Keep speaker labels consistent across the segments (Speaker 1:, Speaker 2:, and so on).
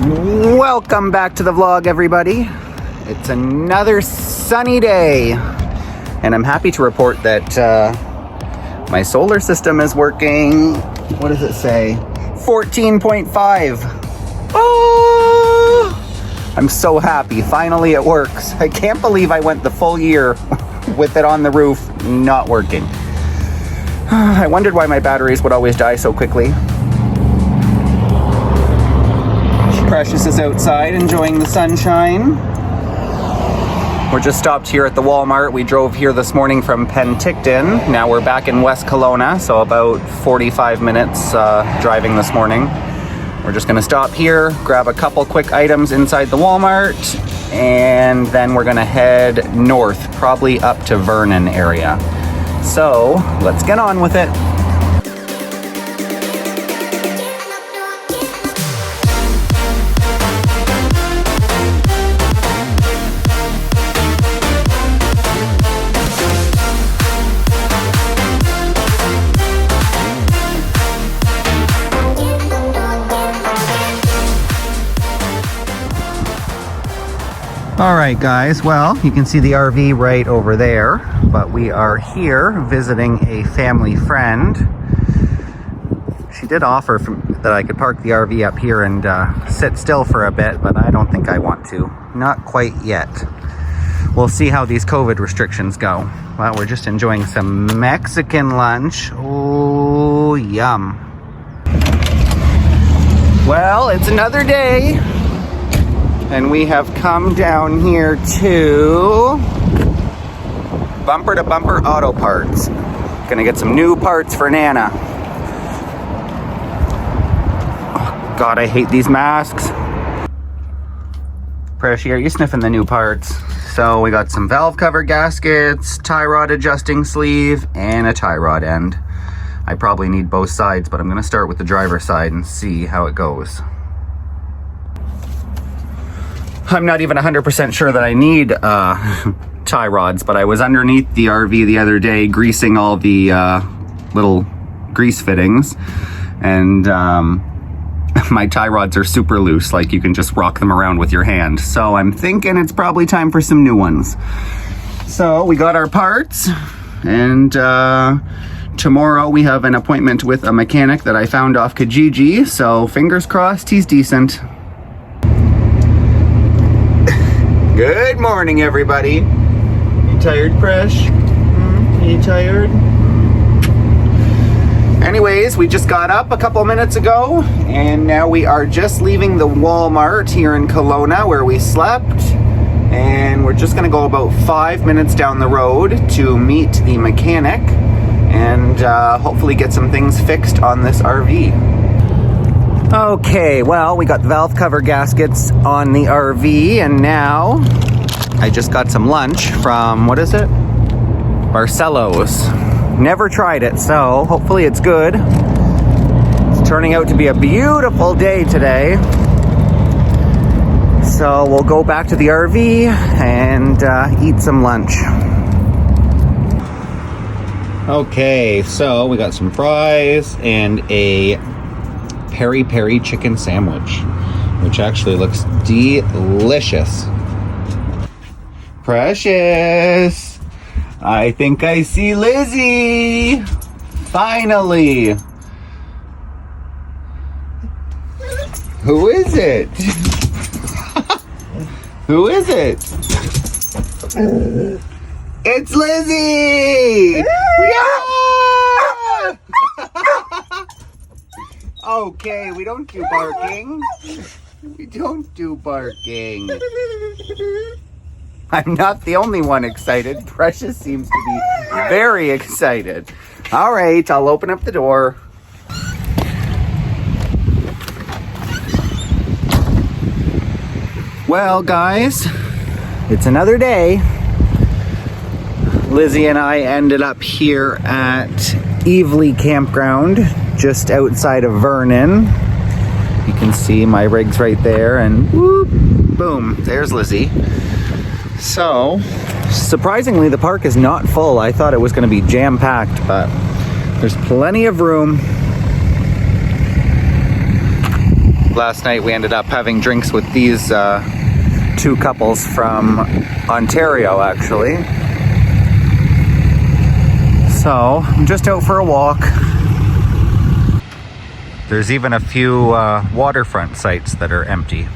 Speaker 1: Welcome back to the vlog, everybody. It's another sunny day, and I'm happy to report that my solar system is working. What does it say? 14.5. Oh, I'm so happy. Finally it works. I can't believe I went the full year with it on the roof not working. I wondered why my batteries would always die so quickly. Precious is outside enjoying the sunshine. We're just stopped here at the Walmart. We drove here this morning from Penticton. Now we're back in West Kelowna, so about 45 minutes driving this morning. We're just gonna stop here, grab a couple quick items inside the Walmart, and then we're gonna head north, probably up to Vernon area. So let's get on with it. All right, guys, well, you can see the RV right over there, but we are here visiting a family friend. She did offer that I could park the RV up here and sit still for a bit, but I don't think I want to. Not quite yet. We'll see how these COVID restrictions go. Well, we're just enjoying some Mexican lunch. Oh, yum. Well, it's another day. And we have come down here to Bumper to Bumper Auto Parts. Gonna get some new parts for Nana. Oh, God, I hate these masks. Pressy, are you sniffing the new parts? So we got some valve cover gaskets, tie rod adjusting sleeve, and a tie rod end. I probably need both sides, but I'm gonna start with the driver's side and see how it goes. I'm not even 100% sure that I need tie rods, but I was underneath the RV the other day greasing all the little grease fittings, and my tie rods are super loose, like you can just rock them around with your hand. So I'm thinking it's probably time for some new ones. So we got our parts, and tomorrow we have an appointment with a mechanic that I found off Kijiji, so fingers crossed he's decent. Good morning, everybody. You tired, Presh? You tired? Anyways, we just got up a couple minutes ago, and now we are just leaving the Walmart here in Kelowna where we slept, and we're just gonna go about 5 minutes down the road to meet the mechanic and hopefully get some things fixed on this RV. Okay, well, we got the valve cover gaskets on the RV, and now I just got some lunch from, what is it? Barcelo's. Never tried it, so hopefully it's good. It's turning out to be a beautiful day today. So we'll go back to the RV and eat some lunch. Okay, so we got some fries and a peri-peri chicken sandwich, which actually looks delicious. Precious, I think I see Lizzie. Finally. Who is it? Who is it? It's Lizzie. Yeah! Okay, we don't do barking. We don't do barking. I'm not the only one excited. Precious seems to be very excited. All right, I'll open up the door. Well, guys, it's another day. Lizzie and I ended up here at EVELY Campground, just outside of Vernon. You can see my rigs right there, and whoop, boom, there's Lizzie. So, surprisingly, the park is not full. I thought it was going to be jam-packed, but there's plenty of room. Last night we ended up having drinks with these two couples from Ontario, actually. So I'm just out for a walk. There's even a few waterfront sites that are empty.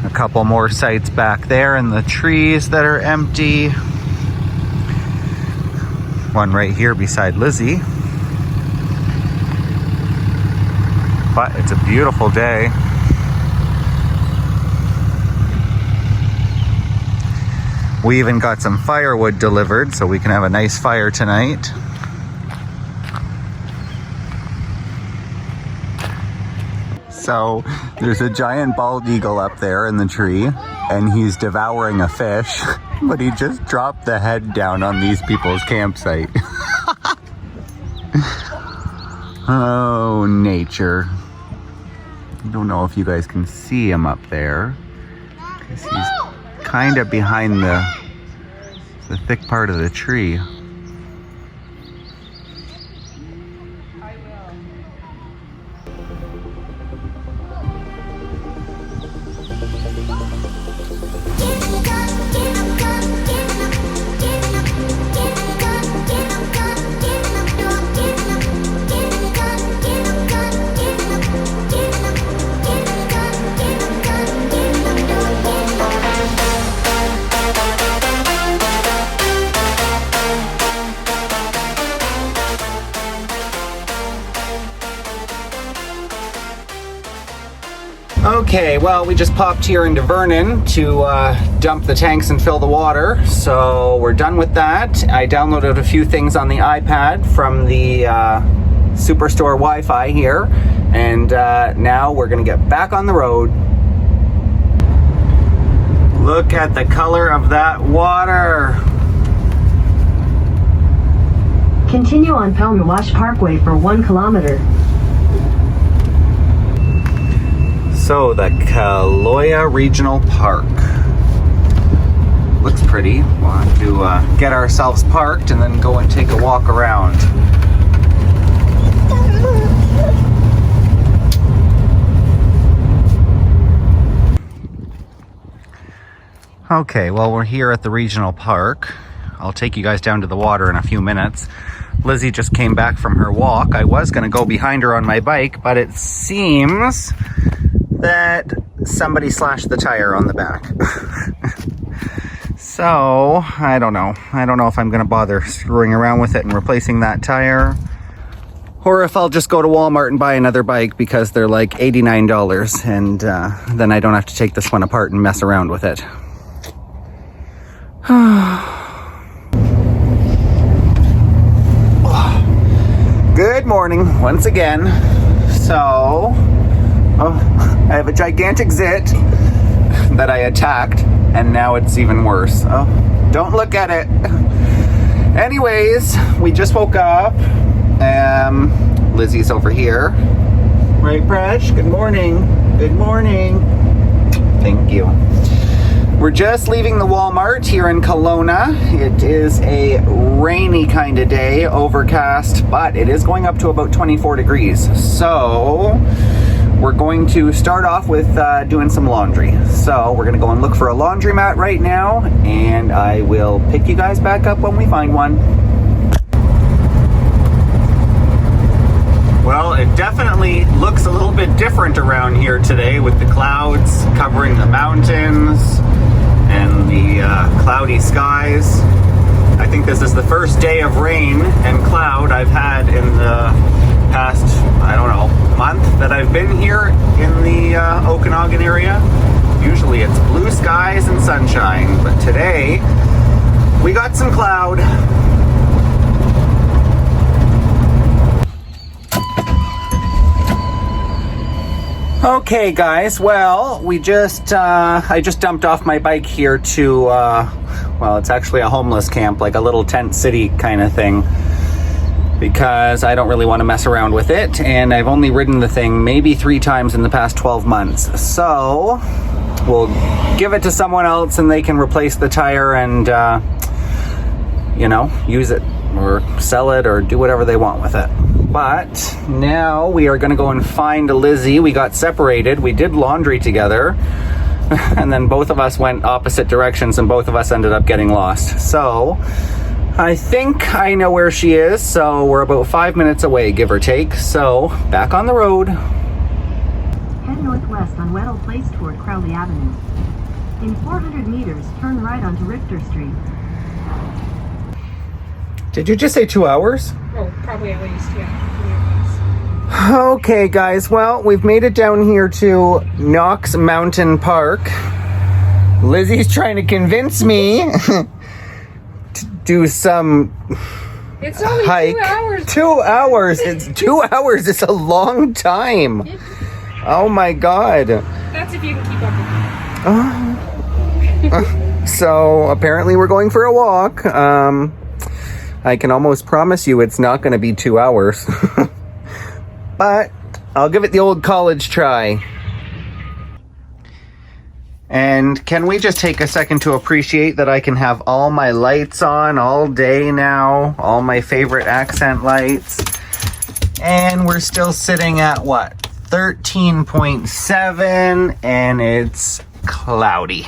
Speaker 1: A couple more sites back there in the trees that are empty. One right here beside Lizzie. But it's a beautiful day. We even got some firewood delivered so we can have a nice fire tonight. So there's a giant bald eagle up there in the tree and he's devouring a fish, but he just dropped the head down on these people's campsite. Oh, nature. I don't know if you guys can see him up there, because he's kind of behind the thick part of the tree. Okay, well, we just popped here into Vernon to dump the tanks and fill the water, so we're done with that. I downloaded a few things on the iPad from the Superstore Wi-Fi here, and now we're gonna get back on the road. Look at the color of that water.
Speaker 2: Continue on Pelmwash Parkway for 1 kilometer.
Speaker 1: So, the Kelowna Regional Park. Looks pretty. We'll have to get ourselves parked and then go and take a walk around. Okay, well, we're here at the regional park. I'll take you guys down to the water in a few minutes. Lizzie just came back from her walk. I was going to go behind her on my bike, but it seems that somebody slashed the tire on the back. So, I don't know. I don't know if I'm going to bother screwing around with it and replacing that tire, or if I'll just go to Walmart and buy another bike because they're like $89, and then I don't have to take this one apart and mess around with it. Good morning once again. So, I have a gigantic zit that I attacked, and now it's even worse. Oh, don't look at it. Anyways, we just woke up. Lizzie's over here. Right, Presh? Good morning. Good morning. Thank you. We're just leaving the Walmart here in Kelowna. It is a rainy kind of day, overcast, but it is going up to about 24 degrees. So we're going to start off with doing some laundry. So we're going to go and look for a laundromat right now, and I will pick you guys back up when we find one. Well, it definitely looks a little bit different around here today with the clouds covering the mountains and the cloudy skies. I think this is the first day of rain and cloud I've had in the past, I don't know, month that I've been here in the Okanagan area. Usually it's blue skies and sunshine, but today we got some cloud. Okay guys, well, I just dumped off my bike here to, well, it's actually a homeless camp, like a little tent city kind of thing, because I don't really want to mess around with it, and I've only ridden the thing maybe 3 times in the past 12 months. So we'll give it to someone else and they can replace the tire and, you know, use it or sell it or do whatever they want with it. But now we are going to go and find Lizzie. We got separated. We did laundry together. And then both of us went opposite directions and both of us ended up getting lost. So I think I know where she is. So we're about 5 minutes away, give or take. So back on the road.
Speaker 2: Head northwest on Weddell Place toward Crowley Avenue. In 400 meters, turn right onto Richter Street.
Speaker 1: Did you just say 2 hours?
Speaker 3: Oh, probably at least, yeah.
Speaker 1: Okay, guys. Well, we've made it down here to Knox Mountain Park. Lizzie's trying to convince me to do some
Speaker 3: It's only
Speaker 1: hike.
Speaker 3: 2 hours.
Speaker 1: 2 hours. It's 2 hours. It's a long time. Oh my God.
Speaker 3: That's if you can keep up with me.
Speaker 1: So apparently we're going for a walk. I can almost promise you it's not going to be 2 hours. But I'll give it the old college try. And can we just take a second to appreciate that I can have all my lights on all day now, all my favorite accent lights. And we're still sitting at what? 13.7 and it's cloudy.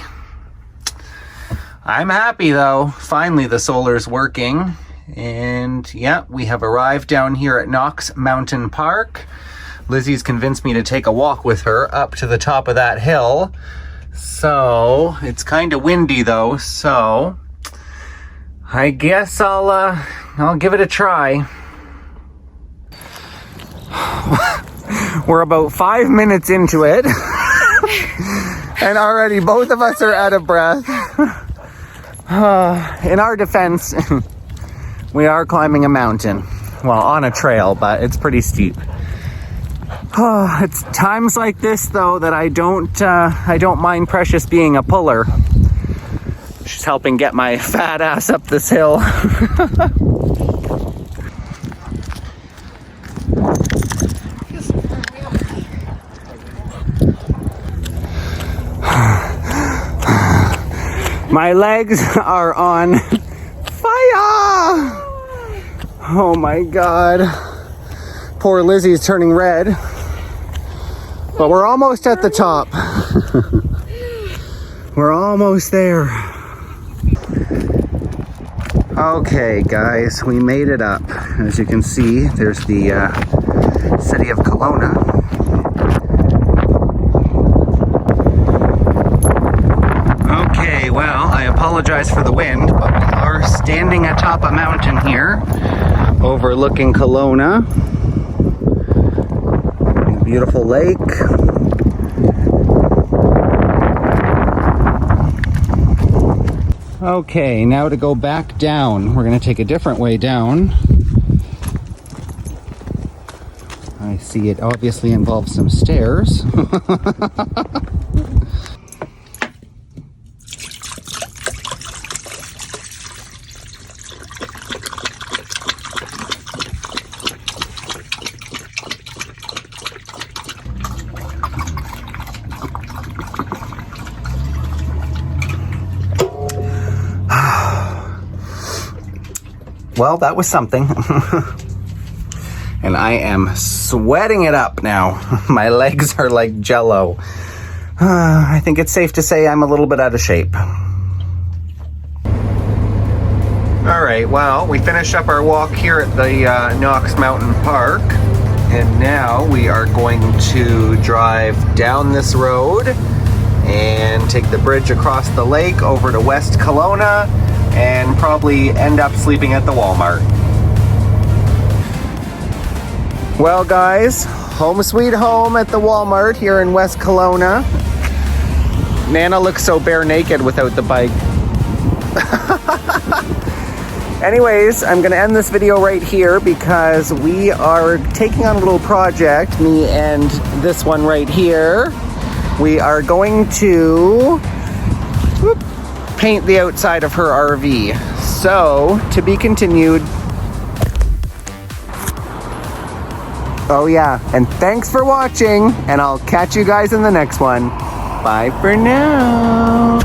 Speaker 1: I'm happy though. Finally the solar's working. And yeah, we have arrived down here at Knox Mountain Park. Lizzie's convinced me to take a walk with her up to the top of that hill. So it's kind of windy though, so I guess I'll give it a try. We're about 5 minutes into it. And already both of us are out of breath. In our defense, we are climbing a mountain. Well, on a trail, but it's pretty steep. It's times like this, though, that I don't mind Precious being a puller. She's helping get my fat ass up this hill. My legs are on fire! Oh my God. Poor Lizzie's turning red. But we're almost at the top. We're almost there. Okay, guys, we made it up. As you can see, there's the city of Kelowna. Okay, well, I apologize for the wind, but we are standing atop a mountain here, overlooking Kelowna. Beautiful lake. Okay, now to go back down. We're going to take a different way down. I see it obviously involves some stairs. Well, that was something. And I am sweating it up now. My legs are like jello. I think it's safe to say I'm a little bit out of shape. Alright, well, we finished up our walk here at the Knox Mountain Park. And now we are going to drive down this road and take the bridge across the lake over to West Kelowna and probably end up sleeping at the Walmart. Well, guys, home sweet home at the Walmart here in West Kelowna. Nana looks so bare naked without the bike. Anyways, I'm gonna end this video right here because we are taking on a little project, me and this one right here. We are going to paint the outside of her RV. So, to be continued. Oh yeah, and thanks for watching, and I'll catch you guys in the next one. Bye for now.